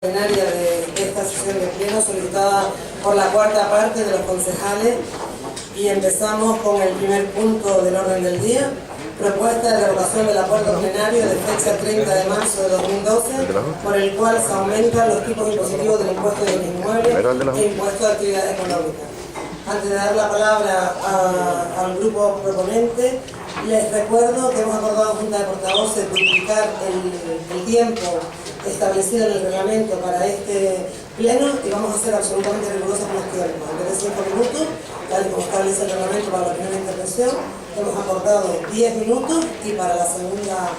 Plenaria de esta sesión de pleno solicitada por la cuarta parte de los concejales, y empezamos con el primer punto del orden del día: propuesta de revocación del acuerdo plenario de fecha 30 de marzo de 2012 por el cual se aumentan los tipos impositivos del impuesto de inmuebles e impuesto de actividad económica. Antes de dar la palabra al grupo proponente, les recuerdo que hemos acordado en Junta de Portavoces duplicar el tiempo establecido en el reglamento para este pleno, y vamos a ser absolutamente rigurosos con los tiempos. En vez de 5 minutos, tal y como establece el reglamento para la primera intervención, hemos acordado 10 minutos, y para la segunda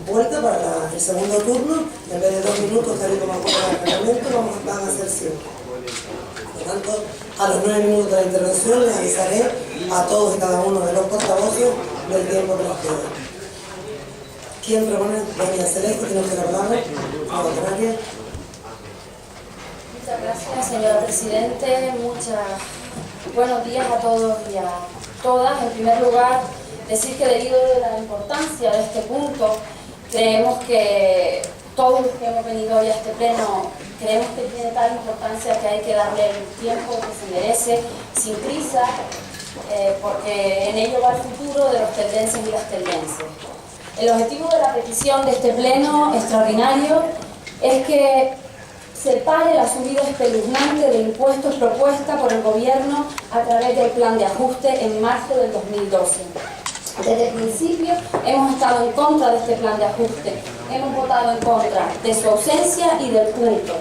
vuelta, para el segundo turno, en vez de 2 minutos, tal y como acuerda el reglamento, van a ser 5. Por tanto, a los 9 minutos de la intervención les avisaré a todos y cada uno de los portavoces del tiempo que nos queda. ¿Quién propone? Doña Celeste, tiene usted la palabra. Muchas gracias, señora Presidente. Buenos días a todos y a todas. En primer lugar, decir que debido a la importancia de este punto, creemos que todos los que hemos venido hoy a este pleno creemos que tiene tal importancia que hay que darle el tiempo que se merece, sin prisa, porque en ello va el futuro de los teldenses y las teldenses. El objetivo de la petición de este pleno extraordinario es que se pare la subida espeluznante de impuestos propuesta por el gobierno a través del plan de ajuste en marzo del 2012. Desde el principio hemos estado en contra de este plan de ajuste, hemos votado en contra de su ausencia y del punto.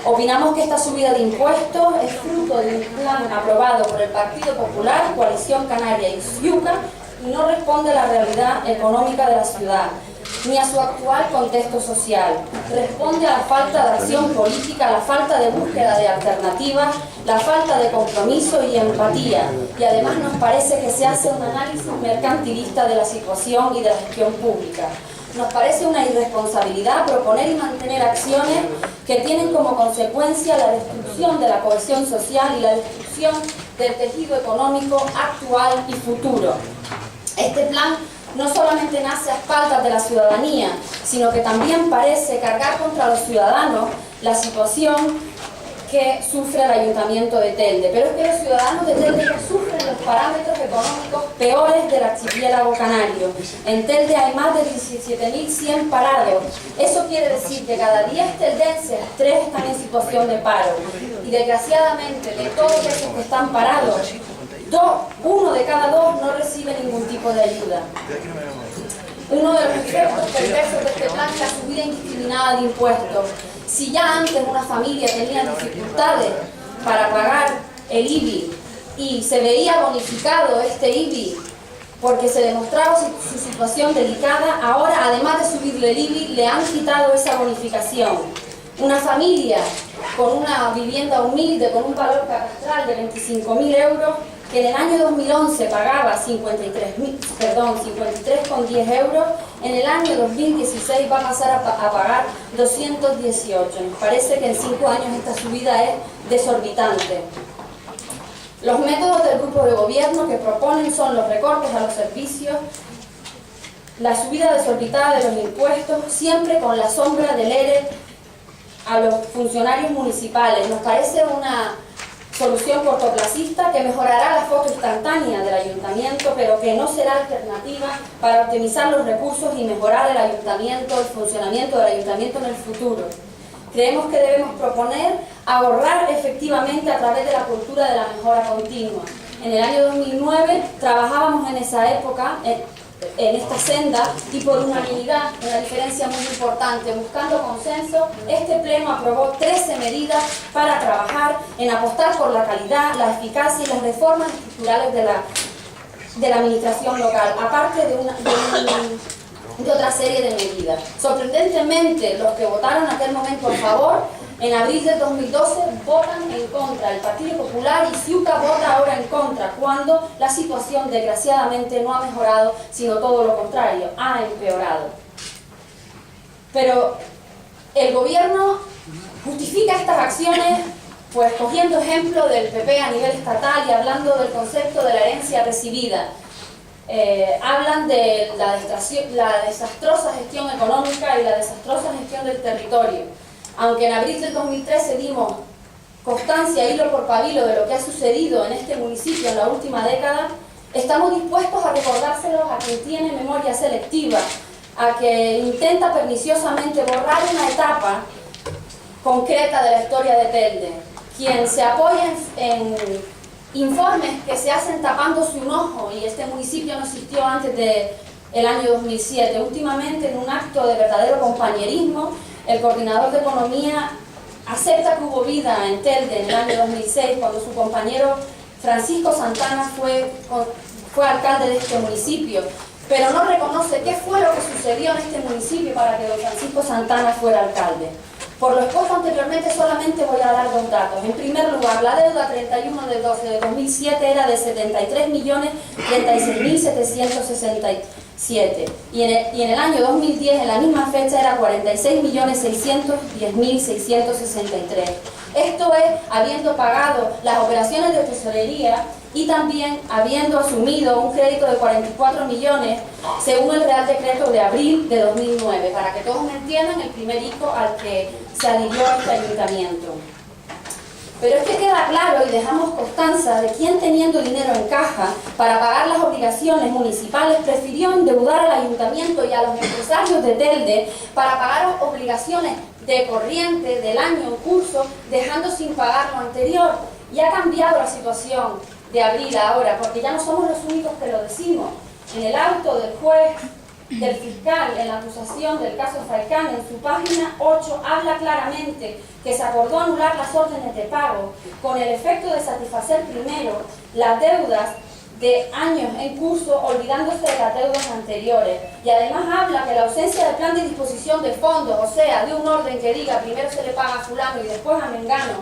Opinamos que esta subida de impuestos es fruto de un plan aprobado por el Partido Popular, Coalición Canaria y Ciuca, y no responde a la realidad económica de la ciudad, ni a su actual contexto social. Responde a la falta de acción política, a la falta de búsqueda de alternativas, la falta de compromiso y empatía, y además nos parece que se hace un análisis mercantilista de la situación y de la gestión pública. Nos parece una irresponsabilidad proponer y mantener acciones que tienen como consecuencia la destrucción de la cohesión social y la destrucción del tejido económico actual y futuro. Este plan no solamente nace a espaldas de la ciudadanía, sino que también parece cargar contra los ciudadanos la situación que sufre el Ayuntamiento de Telde. Pero es que los ciudadanos de Telde no sufren los parámetros económicos peores del archipiélago canario. En Telde hay más de 17.100 parados. Eso quiere decir que cada 10 teldenses, 3 están en situación de paro. Y desgraciadamente, de todos esos que están parados, uno de cada 2 no recibe ningún tipo de ayuda. Uno de los efectos perversos de este plan es la subida indiscriminada de impuestos. Si ya antes una familia tenía dificultades para pagar el IBI y se veía bonificado este IBI porque se demostraba su situación delicada, ahora además de subirle el IBI le han quitado esa bonificación. Una familia con una vivienda humilde, con un valor catastral de 25.000 euros, que en el año 2011 pagaba 53,10 euros, en el año 2016 va a pasar a pagar 218. Nos parece que en 5 años esta subida es desorbitante. Los métodos del grupo de gobierno que proponen son los recortes a los servicios, la subida desorbitada de los impuestos, siempre con la sombra del ERE a los funcionarios municipales. Nos parece una solución cortoplacista que mejorará la foto instantánea del ayuntamiento, pero que no será alternativa para optimizar los recursos y mejorar el ayuntamiento, el funcionamiento del ayuntamiento en el futuro. Creemos que debemos proponer ahorrar efectivamente a través de la cultura de la mejora continua. En el año 2009 trabajábamos en esa época en esta senda, y por unanimidad, una diferencia muy importante, buscando consenso, este pleno aprobó 13 medidas para trabajar en apostar por la calidad, la eficacia y las reformas estructurales de la administración local, aparte de otra serie de medidas. Sorprendentemente, los que votaron en aquel momento a favor, en abril del 2012 votan en contra. El Partido Popular y Ciuca vota ahora en contra, cuando la situación desgraciadamente no ha mejorado, sino todo lo contrario, ha empeorado. Pero el gobierno justifica estas acciones pues cogiendo ejemplo del PP a nivel estatal y hablando del concepto de la herencia recibida. Hablan de la desastrosa gestión económica y la desastrosa gestión del territorio. Aunque en abril del 2013 dimos constancia hilo por pabilo de lo que ha sucedido en este municipio en la última década, estamos dispuestos a recordárselos a quien tiene memoria selectiva, a que intenta perniciosamente borrar una etapa concreta de la historia de Telde, quien se apoya en informes que se hacen tapándose un ojo, y este municipio no existió antes del año 2007. Últimamente, en un acto de verdadero compañerismo, el coordinador de Economía acepta que hubo vida en Telde en el año 2006, cuando su compañero Francisco Santana fue alcalde de este municipio, pero no reconoce qué fue lo que sucedió en este municipio para que don Francisco Santana fuera alcalde. Por lo expuesto anteriormente, solamente voy a dar dos datos. En primer lugar, la deuda 31 de 12 de 2007 era de 73.036.767, y en el año 2010, en la misma fecha, era 46.610.663. Esto es habiendo pagado las operaciones de tesorería y también habiendo asumido un crédito de 44 millones según el Real Decreto de abril de 2009, para que todos me entiendan el primer ICO al que se adhirió este ayuntamiento. Pero es que queda claro y dejamos constancia de quién, teniendo dinero en caja para pagar las obligaciones municipales, prefirió endeudar al ayuntamiento y a los empresarios de Telde para pagar las obligaciones de corriente del año en curso, dejando sin pagar lo anterior. Y ha cambiado la situación de abril ahora, porque ya no somos los únicos que lo decimos. En el auto del juez, del fiscal, en la acusación del caso Faikán, en su página 8, habla claramente que se acordó anular las órdenes de pago con el efecto de satisfacer primero las deudas de años en curso, olvidándose de las deudas anteriores. Y además habla que la ausencia de plan de disposición de fondos, o sea, de un orden que diga primero se le paga a fulano y después a mengano,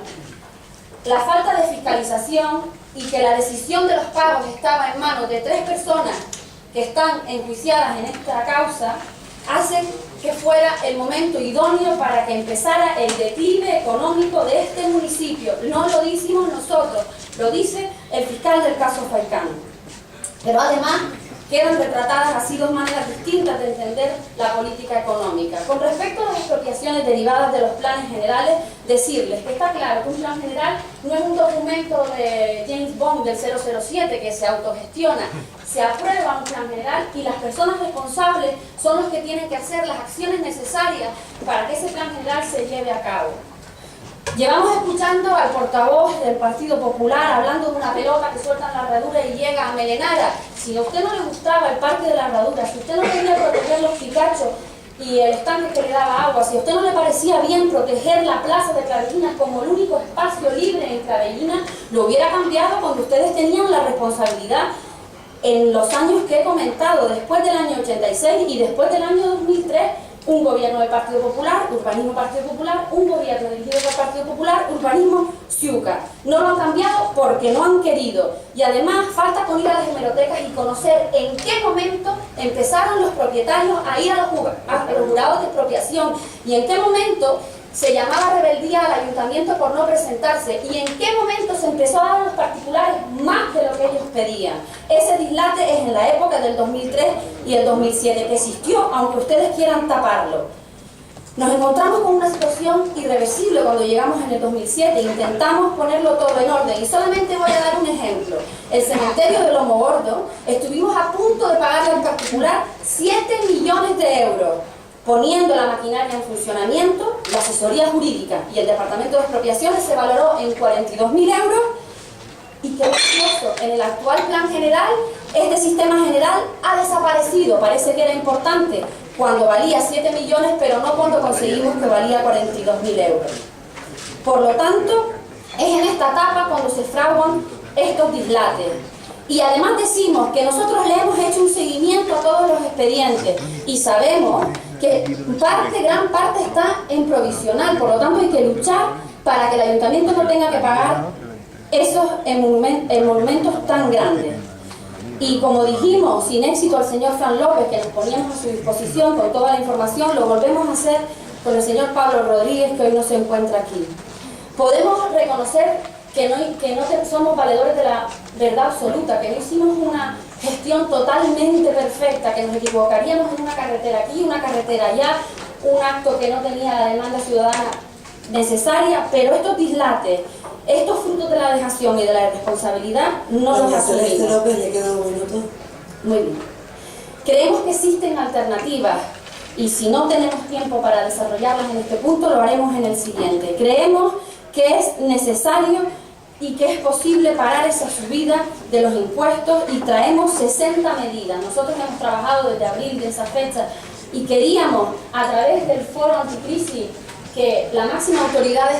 la falta de fiscalización y que la decisión de los pagos estaba en manos de 3 personas que están enjuiciadas en esta causa, hace que fuera el momento idóneo para que empezara el declive económico de este municipio. No lo decimos nosotros, lo dice el fiscal del caso Faikán. Pero además quedan retratadas así dos maneras distintas de entender la política económica. Con respecto a las expropiaciones derivadas de los planes generales, decirles que está claro que un plan general no es un documento de James Bond del 007 que se autogestiona. Se aprueba un plan general y las personas responsables son los que tienen que hacer las acciones necesarias para que ese plan general se lleve a cabo. Llevamos escuchando al portavoz del Partido Popular hablando de una pelota que suelta en la herradura y llega a Melenara. Si a usted no le gustaba el Parque de la Herradura, si a usted no quería proteger los picachos y el estanque que le daba agua, si a usted no le parecía bien proteger la plaza de Clavellina como el único espacio libre en Clavellina, lo hubiera cambiado cuando ustedes tenían la responsabilidad en los años que he comentado, después del año 86 y después del año 2003, un gobierno del Partido Popular, urbanismo Partido Popular, un gobierno dirigido por el Partido Popular, urbanismo Ciuca. No lo han cambiado porque no han querido. Y además falta con ir a las hemerotecas y conocer en qué momento empezaron los propietarios a ir a los jurados de expropiación y en qué momento se llamaba rebeldía al ayuntamiento por no presentarse y en qué momento se empezó a dar a los particulares más de lo que ellos pedían. Ese dislate es en la época del 2003 y el 2007, que existió aunque ustedes quieran taparlo. Nos encontramos con una situación irreversible cuando llegamos en el 2007, intentamos ponerlo todo en orden y solamente voy a dar un ejemplo. El cementerio de Lomo Gordo, estuvimos a punto de pagarle en particular 7 millones de euros. Poniendo la maquinaria en funcionamiento, la asesoría jurídica y el departamento de expropiaciones se valoró en 42.000 euros y qué curioso, en el actual plan general, este sistema general ha desaparecido. Parece que era importante cuando valía 7 millones, pero no cuando conseguimos que valía 42.000 euros. Por lo tanto, es en esta etapa cuando se fraguan estos dislates. Y además decimos que nosotros le hemos hecho un seguimiento a todos los expedientes y sabemos que gran parte está en provisional, por lo tanto hay que luchar para que el ayuntamiento no tenga que pagar esos monumentos tan grandes. Y como dijimos, sin éxito al señor Fran López, que nos poníamos a su disposición con toda la información, lo volvemos a hacer con el señor Pablo Rodríguez, que hoy no se encuentra aquí. Podemos reconocer que no somos valedores de la verdad absoluta, que no hicimos una gestión totalmente perfecta, que nos equivocaríamos en una carretera aquí, una carretera allá, un acto que no tenía la demanda ciudadana necesaria, pero estos dislates, estos frutos de la dejación y de la irresponsabilidad no los Doña Celeste asumimos. López, le queda un minuto. Muy bien. Creemos que existen alternativas y si no tenemos tiempo para desarrollarlas en este punto, lo haremos en el siguiente. Creemos que es necesario y que es posible parar esa subida de los impuestos y traemos 60 medidas. Nosotros hemos trabajado desde abril de esa fecha y queríamos, a través del foro anticrisis, que la máxima autoridad de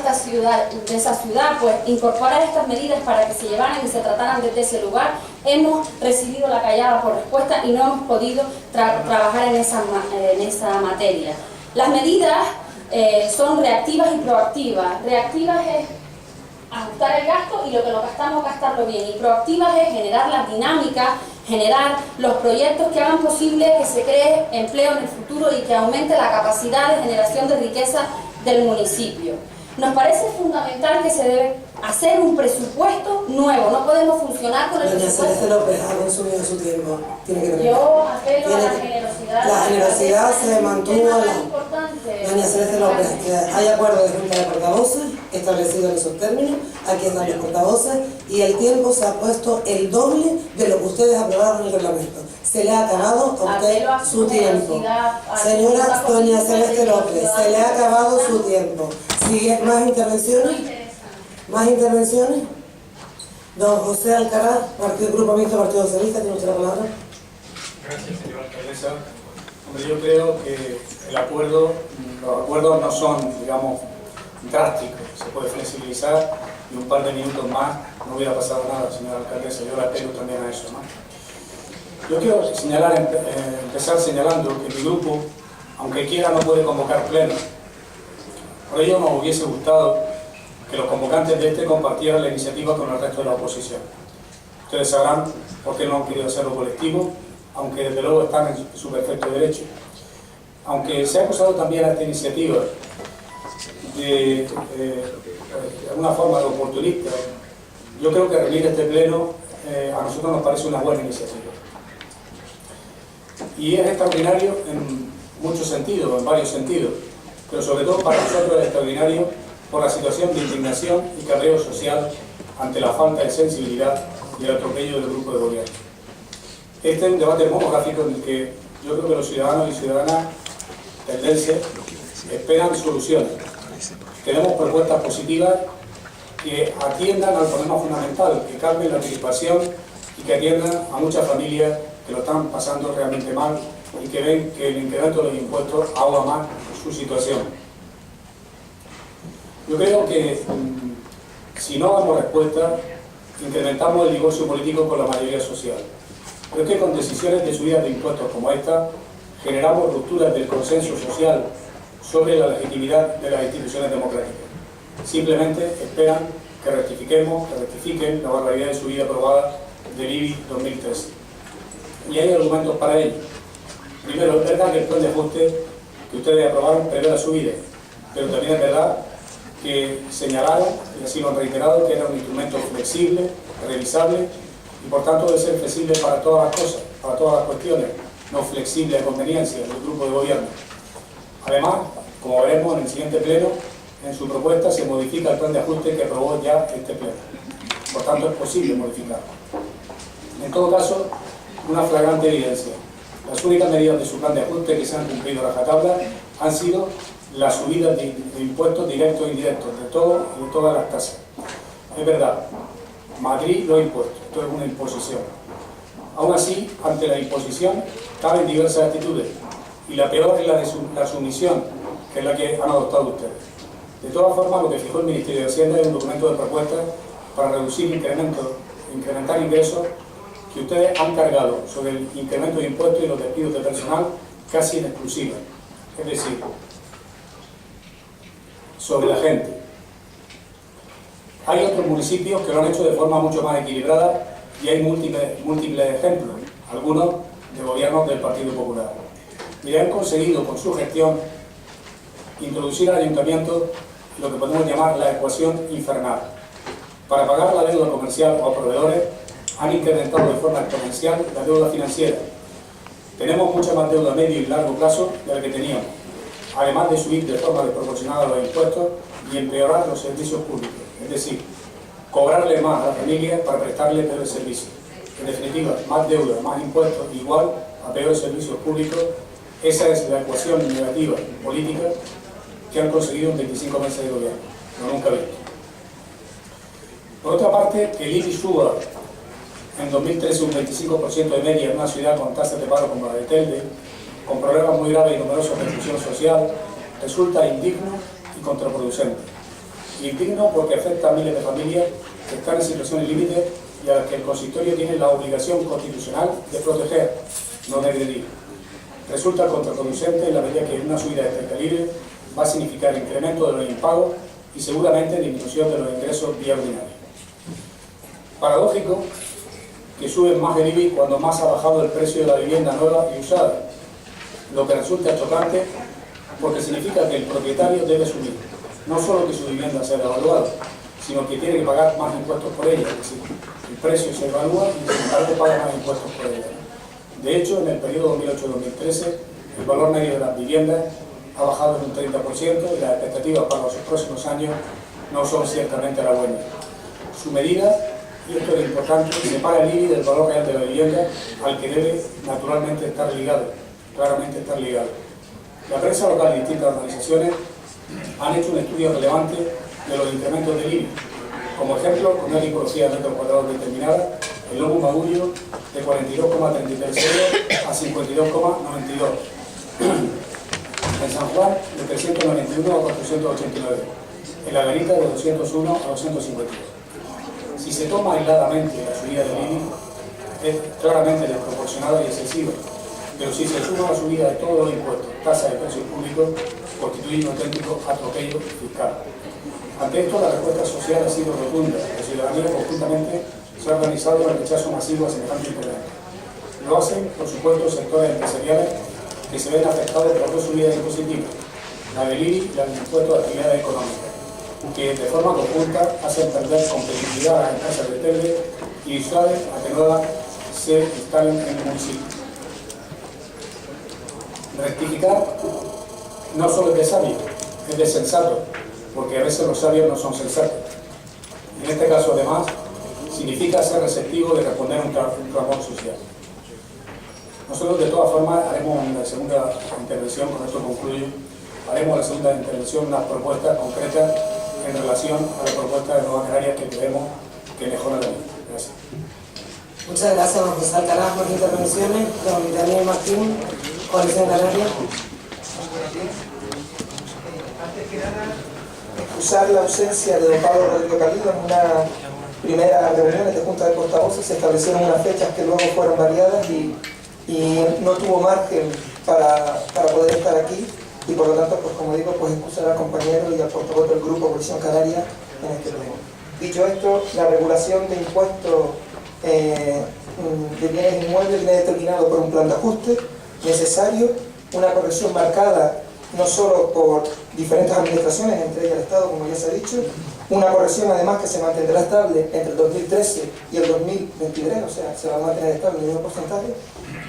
esa ciudad pues incorporar estas medidas para que se llevaran y se trataran desde ese lugar. Hemos recibido la callada por respuesta y no hemos podido trabajar en esa materia. Las medidas son reactivas y proactivas. Reactivas es ajustar el gasto y lo que nos gastamos, gastarlo bien. Y proactivas es generar las dinámicas, generar los proyectos que hagan posible que se cree empleo en el futuro y que aumente la capacidad de generación de riqueza del municipio. Nos parece fundamental que se debe hacer un presupuesto nuevo, no podemos funcionar con el Doña presupuesto. Celeste López ha consumido su tiempo. Tiene que terminar. Yo apelo a la generosidad. La generosidad se mantuvo. Importante. Doña Celeste López, que hay acuerdo de Junta de Portavoces establecido en esos términos, aquí están los portavoces y el tiempo se ha puesto el doble de lo que ustedes aprobaron en el reglamento. Se le ha acabado a usted su tiempo. Señora Doña Celeste López, se le ha acabado su tiempo. ¿Sigue más intervenciones? ¿Más intervenciones? Don José Alcaraz, Grupo Mixto Partido Socialista, tiene usted la palabra. Gracias, señora alcaldesa. Hombre, yo creo que los acuerdos no son, digamos, drásticos. Se puede flexibilizar y un par de minutos más no hubiera pasado nada, señora alcaldesa. Yo la apelo también a eso, ¿no? Yo quiero empezar señalando que mi grupo, aunque quiera, no puede convocar pleno. Por ello nos hubiese gustado que los convocantes de compartieran la iniciativa con el resto de la oposición. Ustedes sabrán por qué no han querido hacerlo colectivo, aunque desde luego están en su perfecto derecho. Aunque se ha acusado también a esta iniciativa de alguna forma de oportunista, yo creo que reunir este pleno a nosotros nos parece una buena iniciativa. Y es extraordinario en muchos sentidos, en varios sentidos, pero sobre todo para nosotros es extraordinario por la situación de indignación y cabreo social ante la falta de sensibilidad y el atropello del grupo de gobierno. Este es un debate monográfico en el que yo creo que los ciudadanos y ciudadanas tendenses esperan soluciones. Tenemos propuestas positivas que atiendan al problema fundamental, que calmen la crispación y que atiendan a muchas familias que lo están pasando realmente mal y que ven que el incremento de los impuestos ahoga más su situación. Yo creo que si no damos respuesta, incrementamos el divorcio político con la mayoría social. Pero es que con decisiones de subida de impuestos como esta, generamos rupturas del consenso social sobre la legitimidad de las instituciones democráticas. Simplemente esperan que rectifiquen la barbaridad de subida aprobada del IBI 2013. Y hay argumentos para ello. Primero, es verdad que el plan de ajuste que ustedes aprobaron prevé la subida, pero también es verdad que señalaron, y así lo han reiterado, que era un instrumento flexible, revisable, y por tanto debe ser flexible para todas las cosas, para todas las cuestiones, no flexible a conveniencia del grupo de gobierno. Además, como veremos en el siguiente pleno, en su propuesta se modifica el plan de ajuste que aprobó ya este pleno. Por tanto, es posible modificarlo. En todo caso, una flagrante evidencia. Las únicas medidas de su plan de ajuste que se han cumplido a rajatabla han sido las subidas de impuestos directos e indirectos, de todo y de todas las tasas. Es verdad, Madrid lo ha impuesto, esto es una imposición. Aún así, ante la imposición, caben diversas actitudes, y la peor es la de la sumisión, que es la que han adoptado ustedes. De todas formas, lo que fijó el Ministerio de Hacienda es un documento de propuestas para reducir incrementar ingresos que ustedes han cargado sobre el incremento de impuestos y los despidos de personal casi en exclusiva. Es decir, sobre la gente. Hay otros municipios que lo han hecho de forma mucho más equilibrada y hay múltiples ejemplos, algunos de gobiernos del Partido Popular. Y han conseguido con su gestión introducir al ayuntamiento lo que podemos llamar la ecuación infernal. Para pagar la deuda comercial a proveedores han incrementado de forma exponencial la deuda financiera. Tenemos mucha más deuda a medio y largo plazo de la que teníamos, además de subir de forma desproporcionada los impuestos y empeorar los servicios públicos, es decir, cobrarle más a la familia para prestarle peores servicios. En definitiva, más deuda, más impuestos, igual a peores servicios públicos. Esa es la ecuación negativa política que han conseguido en 25 meses de gobierno, no nunca visto. Por otra parte, que el IBI suba en 2013 un 25% de media en una ciudad con tasas de paro como la de Telde, con problemas muy graves y numerosos de exclusión social, resulta indigno y contraproducente. Indigno porque afecta a miles de familias que están en situaciones límite y a las que el consistorio tiene la obligación constitucional de proteger, no de agredir. Resulta contraproducente en la medida que una subida de este calibre va a significar incremento de los impagos y seguramente disminución de los ingresos vía ordinaria. Paradójico que suben más el IBI cuando más ha bajado el precio de la vivienda nueva y usada, lo que resulta chocante porque significa que el propietario debe asumir no solo que su vivienda sea devaluada, sino que tiene que pagar más impuestos por ella, es decir, el precio se evalúa y sin embargo paga más impuestos por ella. De hecho, en el periodo 2008-2013, el valor medio de las viviendas ha bajado en un 30% y las expectativas para los próximos años no son ciertamente halagüeñas. Su medida, y esto es importante, separa el IBI del valor real de la vivienda al que debe naturalmente estar ligado, claramente estar ligado. La prensa local y distintas organizaciones han hecho un estudio relevante de los incrementos del IBI. Como ejemplo, con una tipología de metro cuadrado determinada, el lobo magullo de 42,33 euros a 52,92. En San Juan, de 391 a 489. En la Garita, de 201 a 252. Si se toma aisladamente la subida del IBI, es claramente desproporcionada y excesiva, pero si se suma la subida de todos los impuestos, tasas de precios públicos, constituye un auténtico atropello fiscal. Ante esto, la respuesta social ha sido rotunda. La ciudadanía conjuntamente se ha organizado en el rechazo masivo a semejante incremento. Lo hacen, por supuesto, sectores empresariales que se ven afectados por dos subidas impositivas, la del IBI y la del impuesto de actividades económicas, que de forma conjunta hacen perder competitividad a las empresas de Telde y disuaden a que nuevas se instalen en el municipio. Rectificar no solo es de sabio, es de sensato, porque a veces los sabios no son sensatos. En este caso, además, significa ser receptivo de responder a un clamor social. Nosotros, de todas formas, haremos una segunda intervención, con esto concluyo, haremos la segunda intervención, unas propuestas concretas en relación a la propuesta de Nueva Canarias que creemos que mejora la vida. Gracias. Muchas gracias, don José Alcaraz, por las intervenciones. Don Daniel Martín, Coalición Canaria. Antes que nada, excusar la ausencia de don Pablo Rodríguez Calido en una primera reunión de Junta de Portavoces. Se establecieron unas fechas que luego fueron variadas y no tuvo margen para poder estar aquí, y por lo tanto, pues como digo, pues excusar al compañero y al portavoz del grupo Coalición Canaria en este pleno. Dicho esto, la regulación de impuestos de bienes inmuebles viene determinado por un plan de ajuste necesario, una corrección marcada no solo por diferentes administraciones, entre ellas el Estado, como ya se ha dicho, una corrección además que se mantendrá estable entre el 2013 y el 2023, o sea, se va a mantener estable en el mismo porcentaje,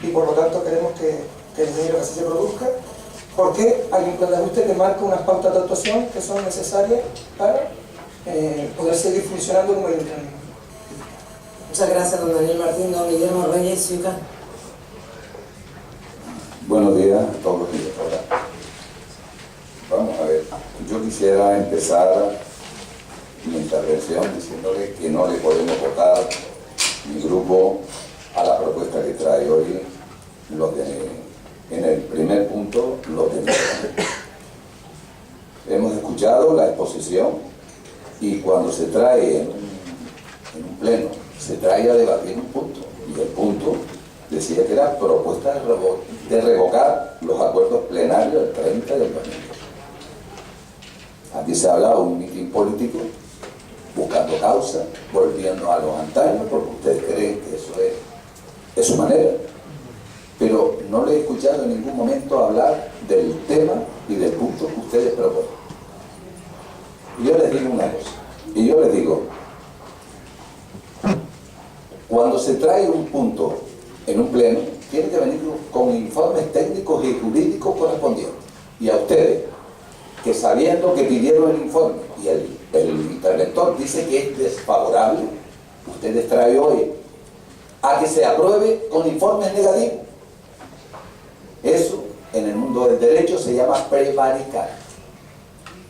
y por lo tanto queremos que el dinero que así se produzca, porque hay un plan de ajuste que marca unas pautas de actuación que son necesarias para poder seguir funcionando como ayuntamiento. Muchas gracias, don Daniel Martín. Don Guillermo Reyes, Ciuca. Buenos días a todos los directores. Vamos a ver, yo quisiera empezar mi intervención diciéndole que no le podemos votar mi grupo a la propuesta que trae hoy en el primer punto, los de hemos escuchado la exposición, y cuando se trae en un pleno, se trae a debatir un punto, y el punto decía que era propuesta de revocar los acuerdos plenarios del 30 y del 2000. Aquí se ha hablado de un mitin político, buscando causa, volviendo a los antaños, porque ustedes creen que eso es su manera. Pero no le he escuchado en ningún momento hablar del tema y del punto que ustedes proponen. Y yo les digo una cosa, y yo les digo, cuando se trae un punto en un pleno, tiene que venir con informes técnicos y jurídicos correspondientes. Y a ustedes, que sabiendo que pidieron el informe y el interventor dice que es desfavorable, ustedes traen hoy a que se apruebe con informes negativos. Eso en el mundo del derecho se llama prevaricar.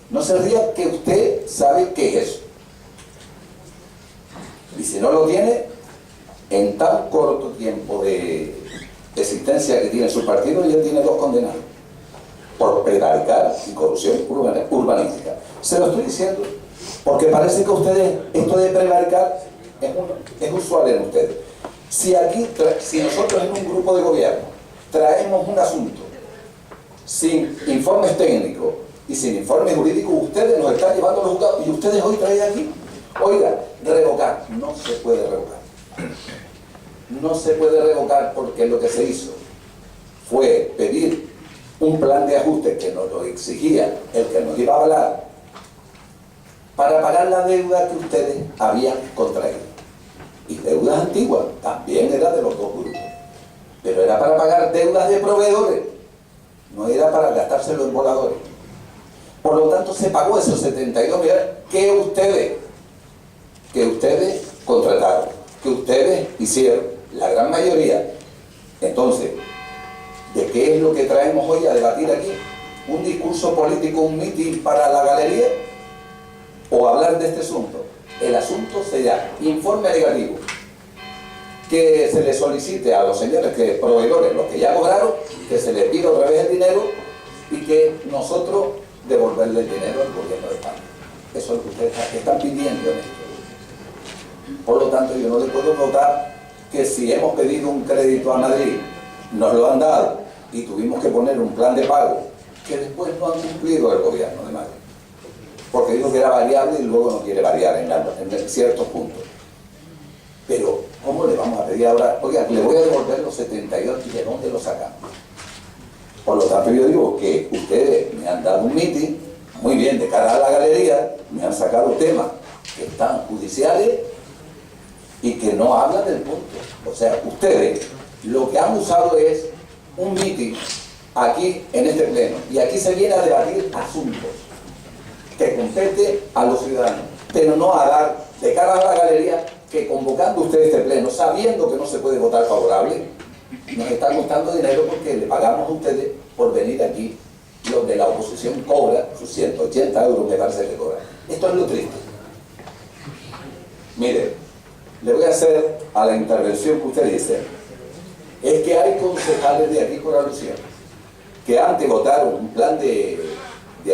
No se ría que usted sabe qué es eso. Y si no lo tiene, en tan corto tiempo de existencia que tiene su partido, ya tiene 2 condenados por prevaricar y corrupción urbanística. Se lo estoy diciendo porque parece que ustedes, esto de prevaricar es usual en ustedes. Si nosotros en un grupo de gobierno traemos un asunto sin informes técnicos y sin informes jurídicos, ustedes nos están llevando a los juzgados y ustedes hoy traen aquí, oiga, revocar, no se puede revocar. No se puede revocar porque lo que se hizo fue pedir un plan de ajuste que nos lo exigía el que nos iba a avalar para pagar la deuda que ustedes habían contraído. Y deudas antiguas, también era de los 2 grupos. Pero era para pagar deudas de proveedores, no era para gastárselo en voladores. Por lo tanto, se pagó esos 72 millones que ustedes contrataron, que ustedes hicieron, la gran mayoría. Entonces, ¿de qué es lo que traemos hoy a debatir aquí? ¿Un discurso político, un mitin para la galería? ¿O hablar de este asunto? El asunto será informe negativo, que se le solicite a los señores proveedores, los que ya cobraron, que se les pida otra vez el dinero y que nosotros devolverle el dinero al gobierno de España. Eso es lo que ustedes están pidiendo en esto. Por lo tanto, yo no le puedo votar que si hemos pedido un crédito a Madrid, nos lo han dado y tuvimos que poner un plan de pago que después no han cumplido el gobierno de Madrid. Porque dijo que era variable y luego no quiere variar en ciertos puntos. Pero, ¿cómo le vamos a pedir ahora? Oiga, le voy a devolver los 72 y ¿de dónde los sacamos? Por lo tanto, yo digo que ustedes me han dado un mitin, muy bien, de cara a la galería, me han sacado temas que están judiciales y que no hablan del punto. O sea, ustedes lo que han usado es un mitin aquí en este pleno y aquí se viene a debatir asuntos que compete a los ciudadanos, pero no a dar de cara a la galería que convocando ustedes este pleno, sabiendo que no se puede votar favorable, nos están costando dinero porque le pagamos a ustedes por venir aquí. Los de la oposición cobra sus 180 euros, me parece que cobra. Esto es lo triste. Mire, le voy a hacer a la intervención que usted dice, es que hay concejales de aquí por alusión que antes votaron un plan de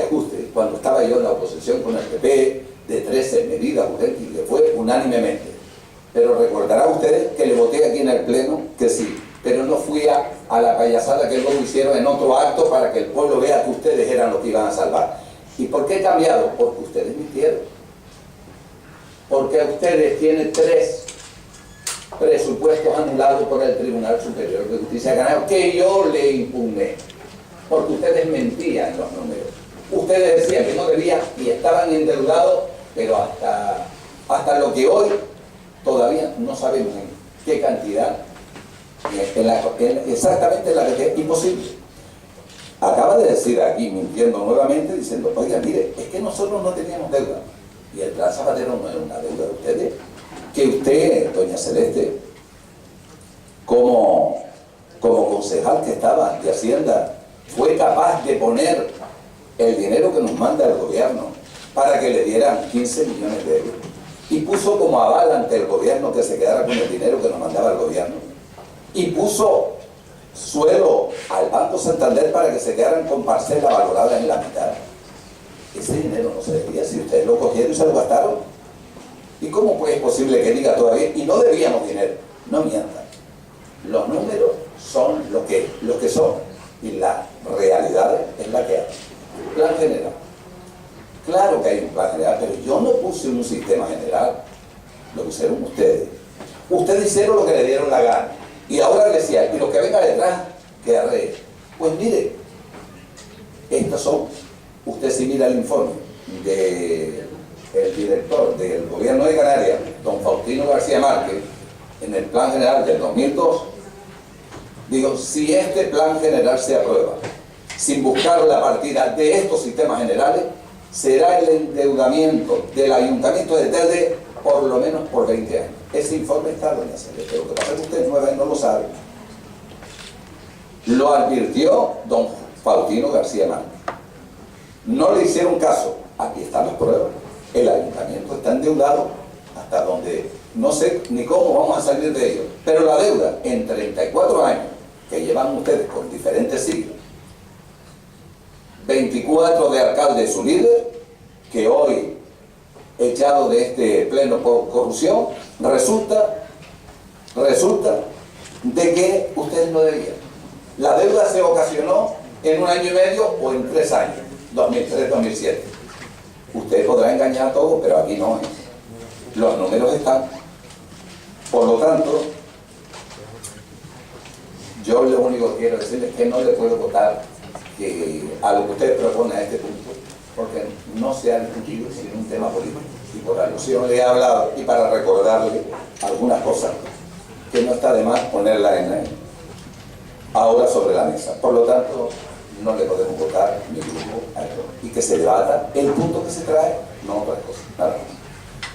ajuste, cuando estaba yo en la oposición con el PP, de 13 medidas urgentes, y que fue unánimemente. Pero recordarán ustedes que le voté aquí en el pleno que sí, pero no fui a la payasada que luego hicieron en otro acto para que el pueblo vea que ustedes eran los que iban a salvar. ¿Y por qué he cambiado? Porque ustedes mintieron. Porque ustedes tienen 3 presupuestos anulados por el Tribunal Superior de Justicia de Canarias que yo le impugné. Porque ustedes mentían en los números. Ustedes decían que no debían y estaban endeudados, pero hasta lo que hoy todavía no sabemos en qué cantidad, exactamente la que es imposible. Acaba de decir aquí, mintiendo nuevamente, diciendo, oiga, mire, es que nosotros no teníamos deuda. Y el plan Zapatero no es una deuda de ustedes. Que usted, doña Celeste, como concejal que estaba de Hacienda, fue capaz de poner el dinero que nos manda el gobierno para que le dieran 15 millones de euros. Y puso como aval ante el gobierno que se quedara con el dinero que nos mandaba el gobierno. Y puso suelo al Banco Santander para que se quedaran con parcelas valoradas en la mitad. Ese dinero no se debía, si ustedes lo cogieron y se lo gastaron. ¿Y cómo pues es posible que diga todavía, y no debíamos dinero? No mientan. Los números son lo que son, y la realidad es la que hay. Plan general. Claro que hay un plan general, pero yo no puse un sistema general. Lo pusieron ustedes. Ustedes hicieron lo que le dieron la gana. Y ahora decía, y lo que venga detrás, que arregle. Pues mire, estos son, usted si mira el informe del director del gobierno de Canarias, don Faustino García Márquez, en el plan general del 2002, digo, si este plan general se aprueba, sin buscar la partida de estos sistemas generales, será el endeudamiento del Ayuntamiento de Telde por lo menos por 20 años. Ese informe está, doña Celia, pero lo que pasa es que ustedes no lo saben. Lo advirtió don Faustino García Márquez. No le hicieron caso. Aquí están las pruebas. El ayuntamiento está endeudado hasta donde no sé ni cómo vamos a salir de ello. Pero la deuda en 34 años que llevan ustedes con diferentes siglos, 24 de alcalde su líder, que hoy echado de este pleno por corrupción, resulta de que ustedes no debían. La deuda se ocasionó en 1 año y medio o en 3 años, 2003-2007. Usted podrá engañar a todos, pero aquí no es. Los números están. Por lo tanto, yo lo único que quiero decirles es que no le puedo votar a lo que usted propone a este punto, porque no se ha discutido sin un tema político. Y por alusión le he hablado, y para recordarle algunas cosas que no está de más ponerlas ahora sobre la mesa. Por lo tanto, no le podemos votar mi grupo a esto. Y que se debata el punto que se trae, no otra cosa. Nada más.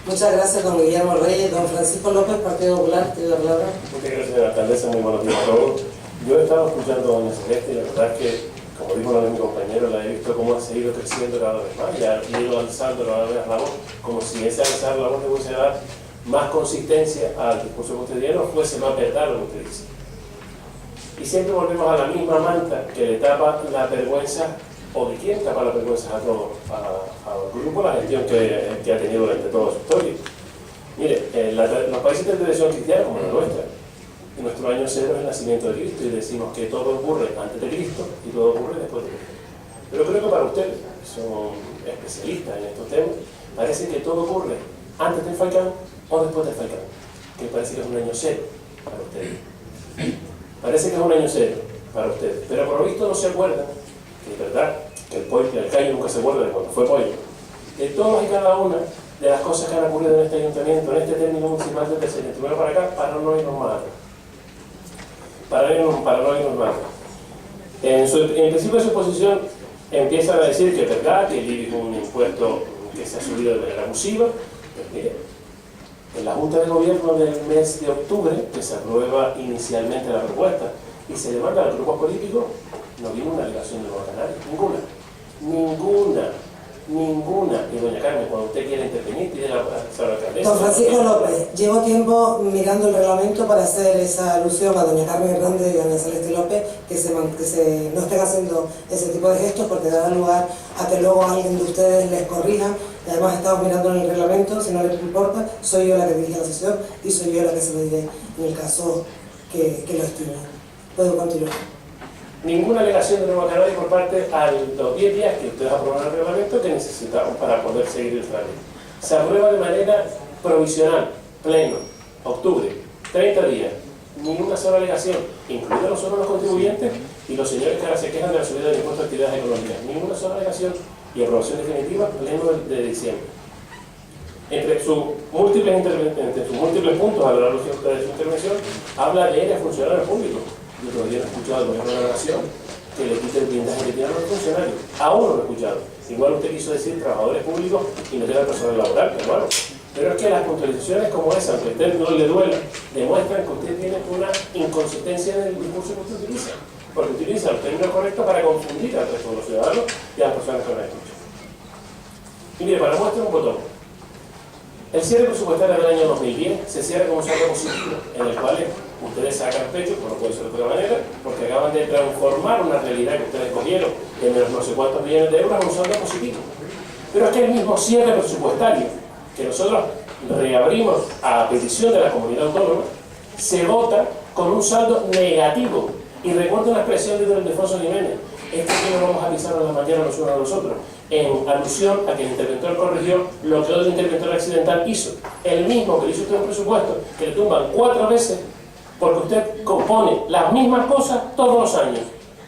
Muchas gracias, don Guillermo Reyes. Don Francisco López, Partido Popular, tiene la palabra. Muchas gracias, señora alcaldesa. Muy buenos días a todos. Yo he estado escuchando a doña Celeste y la verdad es que, como dijo uno de mis compañeros, la he visto cómo ha seguido creciendo cada vez más y ha ido alzando cada vez la voz, como si ese alzar la voz le fuese a dar más consistencia al discurso que usted dio, fuese más verdad lo que usted dice. Y siempre volvemos a la misma manta que le tapa la vergüenza, o de quién tapa la vergüenza a todo, al grupo, la gestión que ha tenido durante toda su historia. Mire, los países de tradición cristiana, como la nuestra, nuestro año cero es el nacimiento de Cristo, y decimos que todo ocurre antes de Cristo y todo ocurre después de Cristo. Pero creo que para ustedes, que son especialistas en estos temas, parece que todo ocurre antes del Falcán o después del Falcán, que parece que es un año cero para ustedes. Parece que es un año cero para ustedes, pero por lo visto no se acuerdan, que es verdad, que el caño nunca se acuerda de cuando fue pollo, de todas y cada una de las cosas que han ocurrido en este ayuntamiento, en este término municipal desde el 79 para acá, para no irnos más atrás. Para no irnos más atrás. En el principio de su exposición empiezan a decir que es verdad, que el IBI es un impuesto que se ha subido de manera abusiva. Pues mire, en la Junta de Gobierno del mes de octubre, que se aprueba inicialmente la propuesta y se levanta al grupo político, no vino una alegación de Nueva Canaria, ninguna. Y doña Carmen, cuando usted quiera intervenir, pide la alcaldesa. Don Francisco López, llevo tiempo mirando el reglamento para hacer esa alusión a doña Carmen Hernández y a doña Celeste López, que no estén haciendo ese tipo de gestos, porque dará lugar a que luego alguien de ustedes les corrija. Además, estamos mirando en el reglamento, si no les importa, soy yo la que dirige la sesión y soy yo la que se lo diré en el caso que lo estime. Puedo continuar. Ninguna alegación de Nueva Canaria por parte a los 10 días que ustedes aprobaron el reglamento que necesitamos para poder seguir el trámite. Se aprueba de manera provisional, pleno, octubre, 30 días, ni una sola alegación, incluidos nosotros los contribuyentes y los señores que ahora se quejan de la subida del impuesto a actividades económicas, ninguna sola alegación y aprobación definitiva, pleno de diciembre. Entre sus múltiples puntos a lo largo de su intervención, habla de funcionarios públicos. Yo todavía no he escuchado al gobierno de la nación que le quite el blindaje que tienen los funcionarios. Aún no lo he escuchado. Igual usted quiso decir trabajadores públicos y no tiene personal laboral, hermano. Pero es que las puntualizaciones como esa, aunque a usted no le duela, demuestran que usted tiene una inconsistencia en el discurso que usted utiliza. Porque utiliza el término correcto para confundir al resto de los ciudadanos y a las personas que nos escuchan. Y mire, para muestra un botón. El cierre presupuestario del año 2010 se cierra como un saldo positivo, en el cual ustedes sacan pecho, como no puede ser de otra manera, porque acaban de transformar una realidad que ustedes cogieron de menos no sé cuántos millones de euros a un saldo positivo. Pero es que el mismo cierre presupuestario que nosotros reabrimos a petición de la comunidad autónoma se vota con un saldo negativo. Y recuerdo una expresión de don Ildefonso Jiménez: es que aquí no vamos a pisar a la mañana los unos a los otros, en alusión a que el interventor corrigió lo que otro interventor accidental hizo. El mismo que le hizo usted un presupuesto, que le tumban 4 veces, porque usted compone las mismas cosas todos los años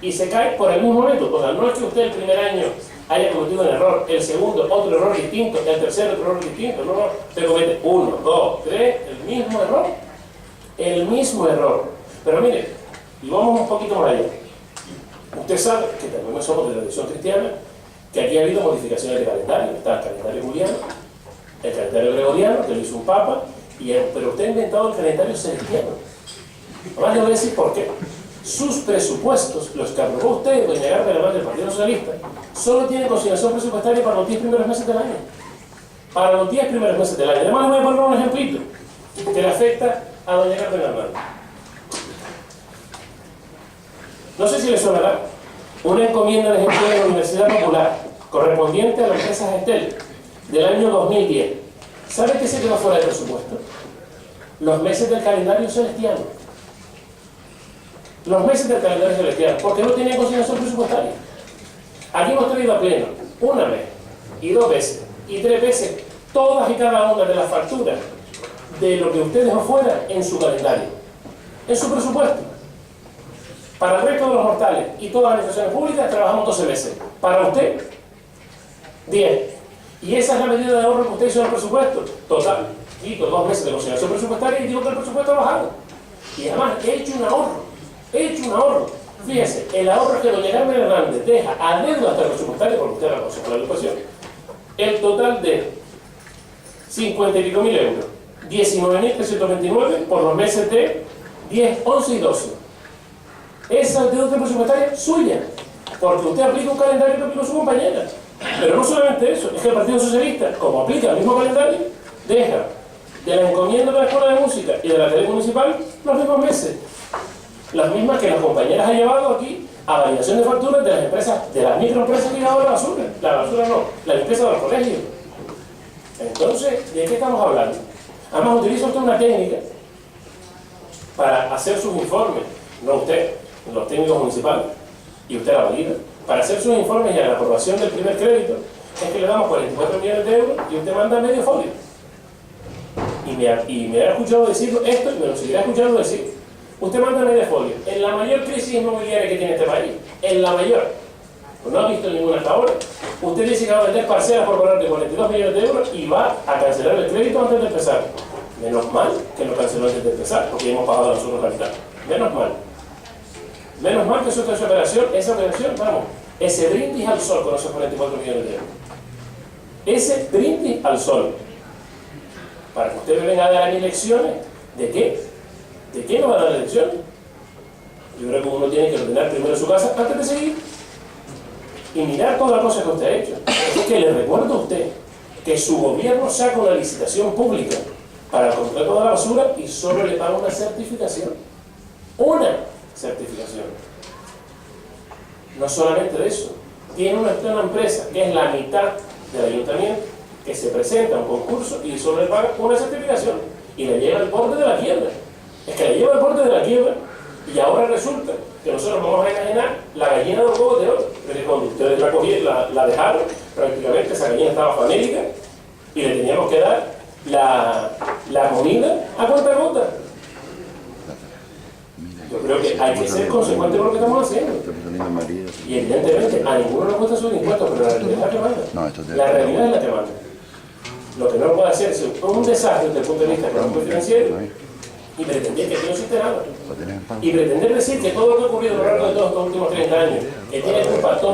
y se cae por el mismo método. O sea, no es que usted el primer año haya cometido un error, el segundo otro error distinto, el tercero otro error distinto. No, se comete 1, 2, 3, el mismo error. Pero mire, y vamos un poquito más allá. Usted sabe que también somos de la tradición cristiana, que aquí ha habido modificaciones de calendario. Está el calendario juliano, el calendario gregoriano, que lo hizo un papa, pero usted ha inventado el calendario celestiano. Además le voy a decir por qué. Sus presupuestos, los que aprobó usted, doña García Hernández del Partido Socialista, solo tienen consignación presupuestaria para los 10 primeros meses del año. Para los 10 primeros meses del año. Además le voy a poner un ejemplito que le afecta a doña García Hernández. No sé si le sonará una encomienda de empleo de la Universidad Popular correspondiente a la empresa Gestel del año 2010. ¿Sabe qué se quedó fuera del presupuesto? Los meses del calendario celestiano. Los meses del calendario celestiano, porque no tenían consignación presupuestaria. Aquí hemos traído a pleno una vez, y 2 veces, y 3 veces, todas y cada una de las facturas de lo que usted dejó fuera en su calendario, en su presupuesto. Para el resto de los mortales y todas las administraciones públicas trabajamos 12 meses. Para usted, 10. Y esa es la medida de ahorro que usted hizo en el presupuesto. Total, quito 2 meses de consignación presupuestaria y digo que el presupuesto ha bajado. Y además he hecho un ahorro. He hecho un ahorro. Fíjese, el ahorro que doña Carmen Hernández deja a deuda hasta el presupuestario, porque usted la Consejo de la Educación, el total de 50 y pico mil euros, 19.329 por los meses de 10, 11 y 12. Esa deuda presupuestaria suya, porque usted aplica un calendario que aplicó su compañera. Pero no solamente eso, es que el Partido Socialista, como aplica el mismo calendario, deja de la encomienda de la Escuela de Música y de la Tele Municipal los mismos meses. Las mismas que las compañeras han llevado aquí a validación de facturas de las empresas, de las microempresas que llevan la basura. La basura no, la limpieza de los colegios. Entonces, ¿de qué estamos hablando? Además, utiliza usted una técnica para hacer sus informes, no usted, los técnicos municipales, y usted la valida. Para hacer sus informes y a la aprobación del primer crédito, es que le damos 44 millones de euros y usted manda medio folio. Y me ha escuchado decirlo esto y me lo seguirá escuchando decir. Usted manda medio folio. En la mayor crisis inmobiliaria que tiene este país, en la mayor, pues no ha visto ninguna hasta ahora, usted dice que va a vender parcelas por valor de 42 millones de euros y va a cancelar el crédito antes de empezar. Menos mal que lo canceló antes de empezar, porque hemos pagado nosotros la mitad. Menos mal. Menos mal que esa operación, vamos, ese brindis al sol con esos 44 millones de euros. Ese brindis al sol. Para que usted me venga a dar a mí lecciones, ¿de qué? ¿De qué nos va a dar lecciones? Yo creo que uno tiene que ordenar primero su casa antes de seguir. Y mirar todas las cosas que usted ha hecho. Es que le recuerdo a usted que su gobierno saca una licitación pública para el contrato de la basura y solo le paga una certificación. Una certificación. No solamente de eso, tiene una empresa que es la mitad del ayuntamiento que se presenta a un concurso y solo le paga una certificación y le lleva al borde de la quiebra. Es que le lleva al borde de la quiebra y ahora resulta que nosotros vamos a enajenar la gallina de los huevos de oro, porque cuando ustedes la dejaron, prácticamente esa gallina estaba famélica y le teníamos que dar la comida a cuenta gota. Yo creo que hay que ser consecuente con lo que estamos haciendo. Y evidentemente a ninguno nos cuesta subir impuestos, pero la realidad es la que manda. La realidad es la que manda. Lo que no puede hacer es un desastre desde el punto de vista económico y financiero y pretender que aquí no existe nada. Y pretender decir que todo lo que ha ocurrido a lo largo de todos estos últimos 30 años, que tiene culpa todo